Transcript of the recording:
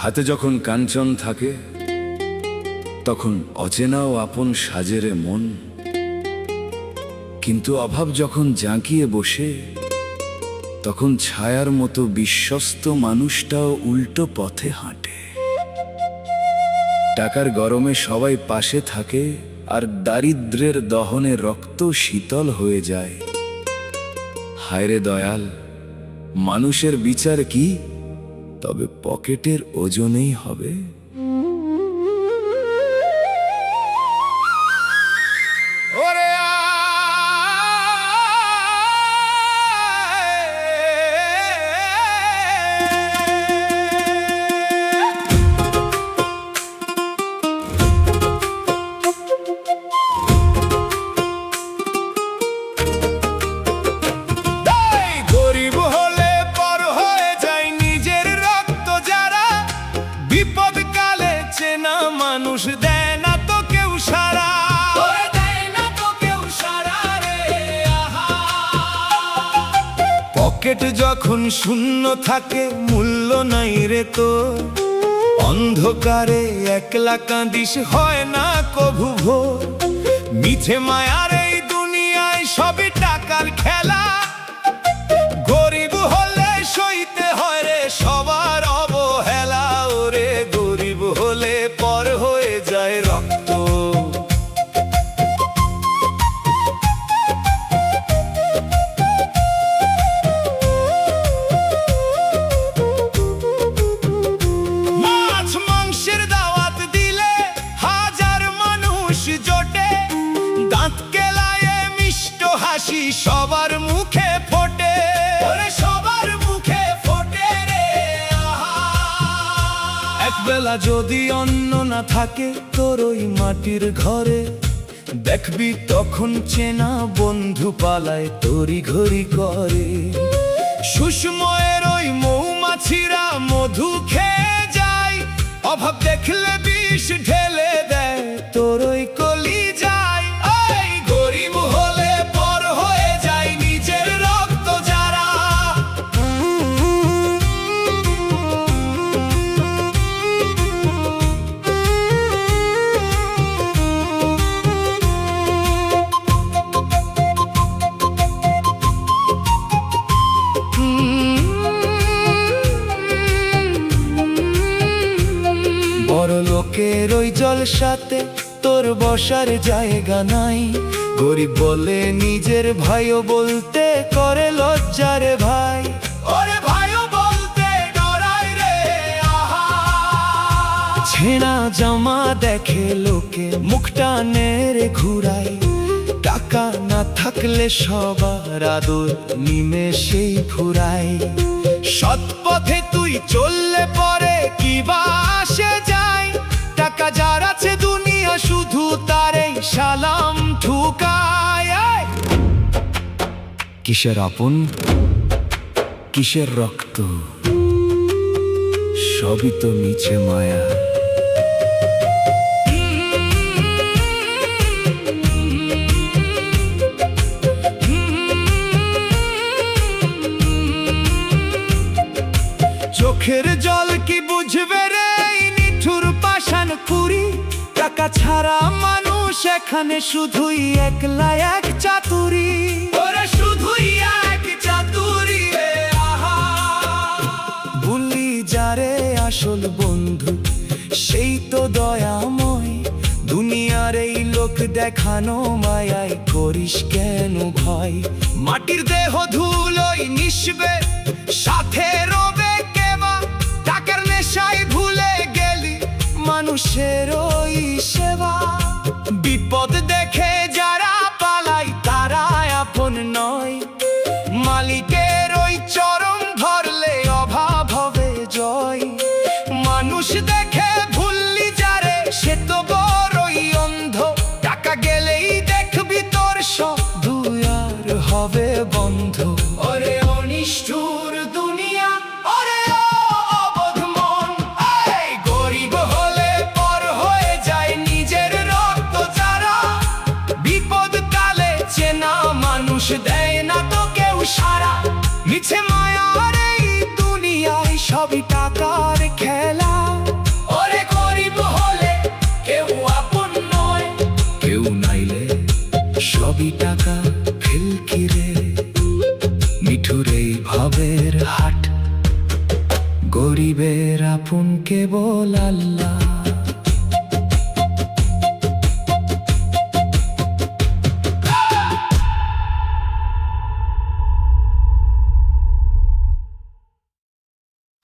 হাতে যখন কাঞ্চন থাকে তখন অচেনা ও আপন সাজেরে মন, কিন্তু অভাব যখন জাঁকিয়ে বসে তখন ছায়ার মতো বিশ্বস্ত মানুষটাও উল্টো পথে হাঁটে। টাকার গরমে সবাই পাশে থাকে, আর দারিদ্র্যের দহনে রক্ত শীতল হয়ে যায়। হায়রে দয়াল, মানুষের বিচার কি? তবে পকেটের ওজনেই হবে। বিপদকালে চেনা মানুষ দেয় না তো কেউ সারা, পকেট যখন শূন্য থাকে মূল্য নাই রে তোর। অন্ধকারে একলা কাঁদিস হয় না কভু ভোর। মিছে মায়ার এই দুনিয়ায় সবই টাকার খেলা। গরিব হলে সইতে হয় রে সবার অবহেলা। ওরে গরিব হলে পর হয়ে যায় রক্ত। মাছ মাংসের দাওয়াত দিলে হাজার মানুষ জোটে। দাঁত কেলায়ে মিষ্ট হাসি সবার মুখে ফোটে। একবেলা যদি অন্ন না থাকে তোর ওই মাটির ঘরে, দেখবি তখন চেনা বন্ধু পালায় তরি ঘড়ি করে। সুষময়ের ওই মৌমাছিরা মধু খেয়ে যায়। অভাব দেখলে বিষ ঢেলে দেয় তোর ওই কলি যায়। এই গরিব হলে পর হয়ে যায় নিজের রক্ত যারা। বড় লোকের ওই জলসাতে তোর বসার জায়গা নাই। গরিব বলে নিজের ভাইও বলতে করে লজ্জারে ভাই। ওরে ভাইও বলতে ডরাই রে আহা। ছেঁড়া জামা দেখে লোকে মুখটা নেড়ে ঘুরায়। টাকা না থাকলে সবার আদর নিমেষেই ফুরায়। সৎ পথে তুই চললে পরে কি বা আসে যায়। টাকা যার আছে দুনিয়া শুধু তারই সালাম ঠুকায়। কিসের আপন, কিসের রক্ত, সবই তো মিছে মায়া। চোখের জল কি বুঝবে রে নিঠুর পাষাণ পুরি। টাকা ছাড়া মানুষ এখানে শুধুই একলা এক চাতুরি। ওরে শুধুই এক চাতুরি রে আহা। ভুলি যারে আসল বন্ধু সেই তো দয়াময়। দুনিয়ার এই লোক দেখানো মায়ায় করিস কেন ভয়। মাটির দেহ ধুলোয় মিশবে সাথে রবে কেবা। টাকার নেশায় ভুলে গেলি মানুষের ওই সেবা। বিপদ দেখে যারা পালায় তারা আপন নয়। মালিকের ওই চরম ধরলে অভাব হবে জয়। মানুষ দেখে ভুললি যারে সে তো বড়ই অন্ধ। টাকা গেলেই দেখবি তোর সব দুয়ার হবে বন্ধ। ওরে অনিষ্ঠুর দুনিয়া, ওরে অবধ মন। এই গরিব হলে পর হয়ে যায় নিজের রক্ত যারা। বিপদ কালে চেনা মানুষ দেয় না তো কেউ সারা। মিছে মায়ার এই দুনিয়ায় সবই টাকার খেলা। নাইলে সবই টাকা ফিলকিরে। মিঠুর এই ভবের হাট, গরিবের আপন কেবল আল্লাহ।